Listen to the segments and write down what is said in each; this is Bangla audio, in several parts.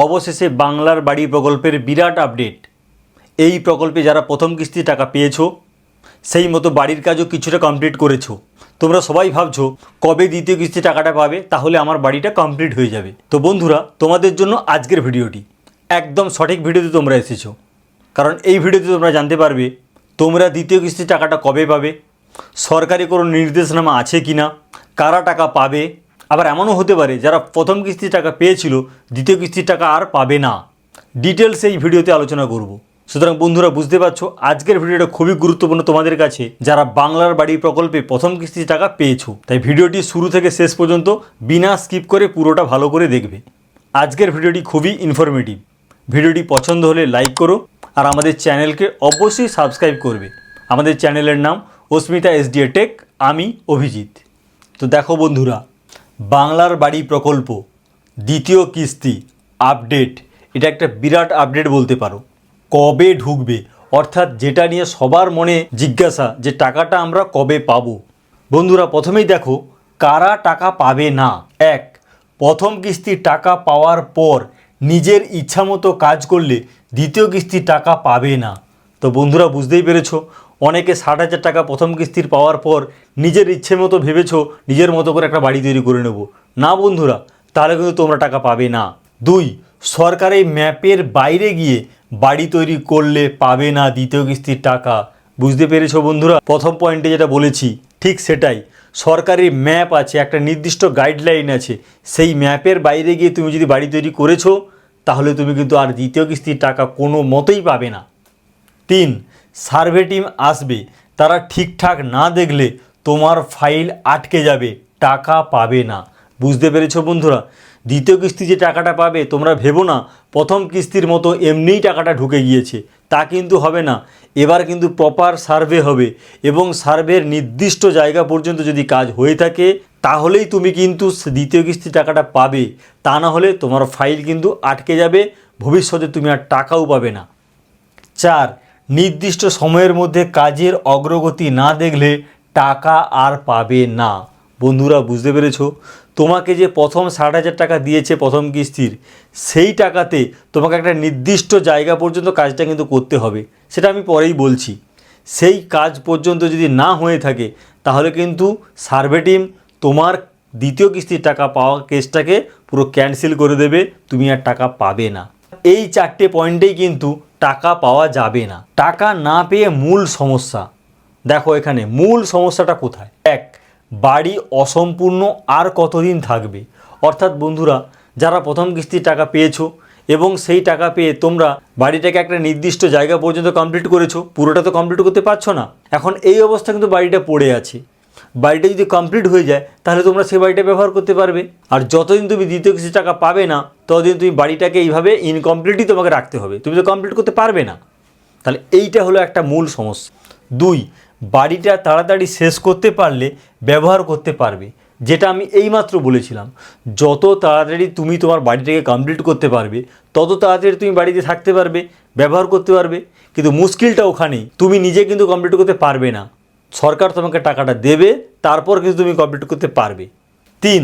অবশেষে বাংলার বাড়ি প্রকল্পের বিরাট আপডেট। এই প্রকল্পে যারা প্রথম কিস্তি টাকা পেয়েছো সেই মতো বাড়ির কাজও কিছুটা কমপ্লিট করেছো। তোমরা সবাই ভাবছো কবে দ্বিতীয় কিস্তি টাকাটা পাবে, তাহলে আমার বাড়িটা কমপ্লিট হয়ে যাবে। তো বন্ধুরা, তোমাদের জন্য আজকের ভিডিওটি একদম সঠিক ভিডিওতে তোমরা এসেছো। কারণ এই ভিডিওতে তোমরা জানতে পারবে তোমরা দ্বিতীয় কিস্তি টাকাটা কবে পাবে, সরকারি কোনো নির্দেশনামা আছে কি না, কারা টাকা পাবে। আবার এমনও হতে পারে যারা প্রথম কিস্তির টাকা পেয়েছিল দ্বিতীয় কিস্তির টাকা আর পাবে না। ডিটেলস এই ভিডিওতে আলোচনা করব। সুতরাং বন্ধুরা, বুঝতে পারছো আজকের ভিডিওটা খুবই গুরুত্বপূর্ণ তোমাদের কাছে যারা বাংলার বাড়ি প্রকল্পে প্রথম কিস্তির টাকা পেয়েছো। তাই ভিডিওটি শুরু থেকে শেষ পর্যন্ত বিনা স্কিপ করে পুরোটা ভালো করে দেখবে। আজকের ভিডিওটি খুবই ইনফরমেটিভ। ভিডিওটি পছন্দ হলে লাইক করো আর আমাদের চ্যানেলকে অবশ্যই সাবস্ক্রাইব করবে। আমাদের চ্যানেলের নাম অস্মিতা এসডিএ টেক, আমি অভিজিৎ। তো দেখো বন্ধুরা, বাংলার বাড়ি প্রকল্প দ্বিতীয় কিস্তি আপডেট, এটা একটা বিরাট আপডেট বলতে পারো। কবে ঢুকবে, অর্থাৎ যেটা নিয়ে সবার মনে জিজ্ঞাসা যে টাকাটা আমরা কবে পাবো। বন্ধুরা, প্রথমেই দেখো কারা টাকা পাবে না। এক, প্রথম কিস্তির টাকা পাওয়ার পর নিজের ইচ্ছামতো কাজ করলে দ্বিতীয় কিস্তির টাকা পাবে না। তো বন্ধুরা, বুঝতেই পেরেছো, অনেকে 60,000 টাকা প্রথম কিস্তির পাওয়ার পর নিজের ইচ্ছে মতো ভেবেছো নিজের মতো করে একটা বাড়ি তৈরি করে নেব। না বন্ধুরা, তাহলে কিন্তু তোমরা টাকা পাবে না। দুই, সরকারি ম্যাপের বাইরে গিয়ে বাড়ি তৈরি করলে পাবে না দ্বিতীয় কিস্তির টাকা। বুঝতে পেরেছো বন্ধুরা, প্রথম পয়েন্টে যেটা বলেছি ঠিক সেটাই। সরকারি ম্যাপ আছে, একটা নির্দিষ্ট গাইডলাইন আছে, সেই ম্যাপের বাইরে গিয়ে তুমি যদি বাড়ি তৈরি করেছো তাহলে তুমি কিন্তু আর দ্বিতীয় কিস্তির টাকা কোনো মতেই পাবে না। তিন, সার্ভে টিম আসবে, তারা ঠিকঠাক না দেখলে তোমার ফাইল আটকে যাবে, টাকা পাবে না। বুঝতে পেরেছো বন্ধুরা, দ্বিতীয় কিস্তি যে টাকাটা পাবে তোমরা ভেবো না প্রথম কিস্তির মতো এমনিই টাকাটা ঢুকে গিয়েছে, তা কিন্তু হবে না। এবার কিন্তু প্রপার সার্ভে হবে এবং সার্ভের নির্দিষ্ট জায়গা পর্যন্ত যদি কাজ হয়ে থাকে তাহলেই তুমি কিন্তু দ্বিতীয় কিস্তির টাকাটা পাবে। তা না হলে তোমার ফাইল কিন্তু আটকে যাবে, ভবিষ্যতে তুমি আর টাকাও পাবে না। চার, নির্দিষ্ট সময়ের মধ্যে কাজের অগ্রগতি না দেখলে টাকা আর পাবে না। বন্ধুরা, বুঝতে পেরেছো, তোমাকে যে প্রথম 60,000 টাকা দিয়েছে প্রথম কিস্তির, সেই টাকাতে তোমাকে একটা নির্দিষ্ট জায়গা পর্যন্ত কাজটা কিন্তু করতে হবে, সেটা আমি পরেই বলছি। সেই কাজ পর্যন্ত যদি না হয়ে থাকে তাহলে কিন্তু সার্ভে টিম তোমার দ্বিতীয় কিস্তির টাকা পাওয়া কেসটাকে পুরো ক্যান্সেল করে দেবে, তুমি আর টাকা পাবে না। এই চারটে পয়েন্টেই কিন্তু টাকা পাওয়া যাবে না। টাকা না পেয়ে মূল সমস্যা দেখো, এখানে মূল সমস্যাটা কোথায়। এক, বাড়ি অসম্পূর্ণ আর কতদিন থাকবে। অর্থাৎ বন্ধুরা, যারা প্রথম কিস্তির টাকা পেয়েছো এবং সেই টাকা পেয়ে তোমরা বাড়িটাকে একটা নির্দিষ্ট জায়গা পর্যন্ত কমপ্লিট করেছো, পুরোটা তো কমপ্লিট করতে পারছো না। এখন এই অবস্থা কিন্তু বাড়িটা পড়ে আছে। বাড়িটা যদি কমপ্লিট হয়ে যায় তাহলে তোমরা সেই বাড়িটা ব্যবহার করতে পারবে। আর যতদিন তুমি দ্বিতীয় কিস্তির টাকা পাবে না ততদিন তুমি বাড়িটাকে এইভাবে ইনকমপ্লিটই তোমাকে রাখতে হবে, তুমি তো কমপ্লিট করতে পারবে না। তাহলে এইটা হলো একটা মূল সমস্যা। দুই, বাড়িটা তাড়াতাড়ি শেষ করতে পারলে ব্যবহার করতে পারবে, যেটা আমি এইমাত্র বলেছিলাম। যত তাড়াতাড়ি তুমি তোমার বাড়িটাকে কমপ্লিট করতে পারবে তত তাড়াতাড়ি তুমি বাড়িতে থাকতে পারবে, ব্যবহার করতে পারবে। কিন্তু মুশকিলটা ওখানেই, তুমি নিজে কিন্তু কমপ্লিট করতে পারবে না, সরকার তোমাকে টাকাটা দেবে, তারপর কিন্তু তুমি কমপ্লিট করতে পারবে। তিন,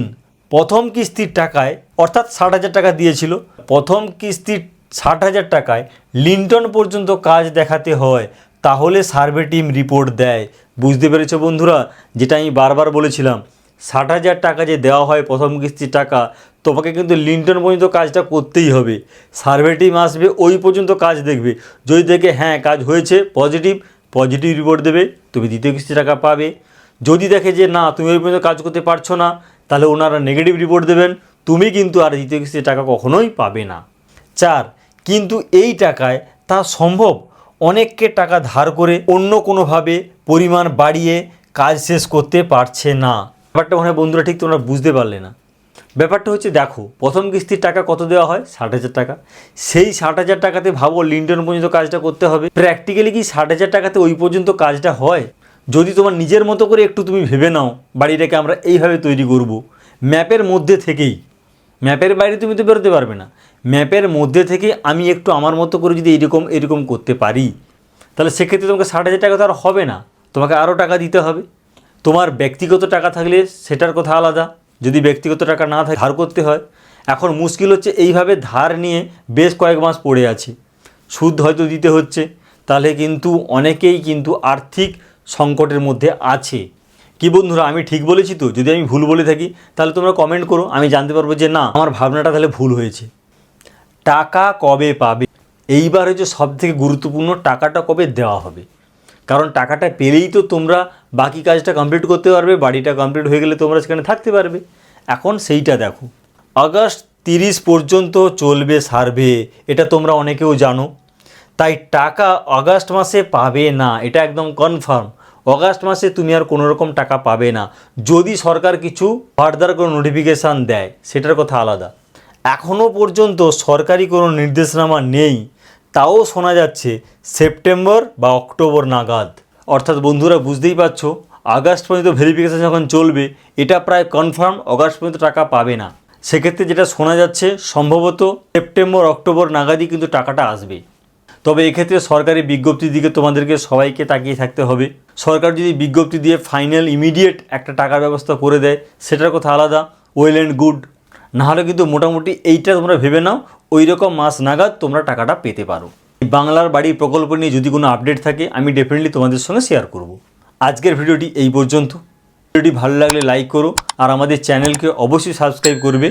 প্রথম কিস্তির টাকায় অর্থাৎ 60,000 টাকা দিয়েছিল, প্রথম কিস্তির 60,000 টাকায় লিন্টন পর্যন্ত কাজ দেখাতে হয়, তাহলে সার্ভে টিম রিপোর্ট দেয়। বুঝতে পেরেছো বন্ধুরা, যেটা আমি বারবার বলেছিলাম, 60,000 টাকা যে দেওয়া হয় প্রথম কিস্তির টাকা, তোমাকে কিন্তু লিন্টন পর্যন্ত কাজটা করতেই হবে। সার্ভে টিম আসবে, ওই পর্যন্ত কাজ দেখবে, যদি দেখে হ্যাঁ কাজ হয়েছে পজিটিভ রিপোর্ট দেবে, তুমি দ্বিতীয় কিস্তির টাকা পাবে। যদি দেখে যে না তুমি ওই পর্যন্ত কাজ করতে পারছো না, তাহলে ওনারা নেগেটিভ রিপোর্ট দেবেন, তুমি কিন্তু আর দ্বিতীয় কিস্তির টাকা কখনোই পাবে না। চার, কিন্তু এই টাকায় তা সম্ভব অনেককে টাকা ধার করে অন্য কোনোভাবে পরিমাণ বাড়িয়ে কাজ শেষ করতে পারছে না। ব্যাপারটা মনে হয় বন্ধুরা ঠিক তোমরা বুঝতে পারলে না। ব্যাপারটা হচ্ছে, দেখো প্রথম কিস্তির টাকা কত দেওয়া হয়, 60,000 টাকা। সেই 60,000 টাকাতে ভাবো লিন্টন পর্যন্ত কাজটা করতে হবে। প্র্যাকটিক্যালি কি 60,000 টাকাতে ওই পর্যন্ত কাজটা হয়? যদি তোমার নিজের মতো করে একটু তুমি ভেবে নাও বাড়িটাকে আমরা এইভাবে তৈরি করব, ম্যাপের মধ্যে থেকেই, ম্যাপের বাইরে তুমি তো বেরোতে পারবে না, ম্যাপের মধ্যে থেকে আমি একটু আমার মতো করে যদি এরকম করতে পারি, তাহলে সেক্ষেত্রে তোমাকে 60,000 টাকা তো আর হবে না, তোমাকে আরও টাকা দিতে হবে। তোমার ব্যক্তিগত টাকা থাকলে সেটার কথা আলাদা, যদি ব্যক্তিগত টাকা না থাকে ধার করতে হয়। এখন মুশকিল হচ্ছে এইভাবে ধার নিয়ে বেশ কয়েক মাস পড়ে আছে, সুদ হয়তো দিতে হচ্ছে, তাহলে কিন্তু অনেকেই কিন্তু আর্থিক সংকটের মধ্যে আছে। কি বন্ধুরা, আমি ঠিক বলেছি তো? যদি আমি ভুল বলে থাকি তাহলে তোমরা কমেন্ট করো, আমি জানতে পারবো যে না, আমার ভাবনাটা তাহলে ভুল হয়েছে। টাকা কবে পাবে, এইবার হচ্ছে সবথেকে গুরুত্বপূর্ণ, টাকাটা কবে দেওয়া হবে। কারণ টাকাটা পেলেই তো তোমরা বাকি কাজটা কমপ্লিট করতে পারবে, বাড়িটা কমপ্লিট হয়ে গেলে তোমরা সেখানে থাকতে পারবে। এখন সেইটা দেখো, আগস্ট 30 পর্যন্ত চলবে সার্ভে, এটা তোমরা অনেকেও জানো। তাই টাকা আগস্ট মাসে পাবে না, এটা একদম কনফার্ম। আগস্ট মাসে তুমি আর কোনো রকম টাকা পাবে না, যদি সরকার কিছু ফার্দার কোনো নোটিফিকেশান দেয়, সেটার কথা আলাদা। এখনও পর্যন্ত সরকারি কোনো নির্দেশনামা নেই, তাও শোনা যাচ্ছে সেপ্টেম্বর বা অক্টোবর নাগাদ। অর্থাৎ বন্ধুরা বুঝতেই পারছো, আগস্ট পর্যন্ত ভেরিফিকেশান যখন চলবে, এটা প্রায় কনফার্ম আগস্ট পর্যন্ত টাকা পাবে না। সেক্ষেত্রে যেটা শোনা যাচ্ছে, সম্ভবত সেপ্টেম্বর অক্টোবর নাগাদই কিন্তু টাকাটা আসবে। তবে এক্ষেত্রে সরকারি বিজ্ঞপ্তির দিকে তোমাদেরকে সবাইকে তাকিয়ে থাকতে হবে। সরকার যদি বিজ্ঞপ্তি দিয়ে ফাইনাল ইমিডিয়েট একটা টাকার ব্যবস্থা করে দেয়, সেটার কথা আলাদা, ওয়েল অ্যান্ড গুড। নাহলে কিন্তু মোটামুটি এইটা তোমরা ভেবে নাও, ওই রকম মাস নাগাদ তোমরা টাকাটা পেতে পারো। বাংলার বাড়ি প্রকল্প নিয়ে যদি কোনো আপডেট থাকে, আমি ডেফিনেটলি তোমাদের সঙ্গে শেয়ার করব। আজকের ভিডিওটি এই পর্যন্ত। ভিডিওটি ভালো লাগলে লাইক করো, আর আমাদের চ্যানেলকে অবশ্যই সাবস্ক্রাইব করবে।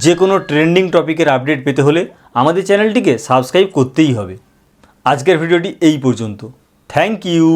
যে কোনো ট্রেন্ডিং টপিকের আপডেট পেতে হলে আমাদের চ্যানেলটিকে সাবস্ক্রাইব করতেই হবে। আজকের ভিডিওটি এই পর্যন্ত। Thank you.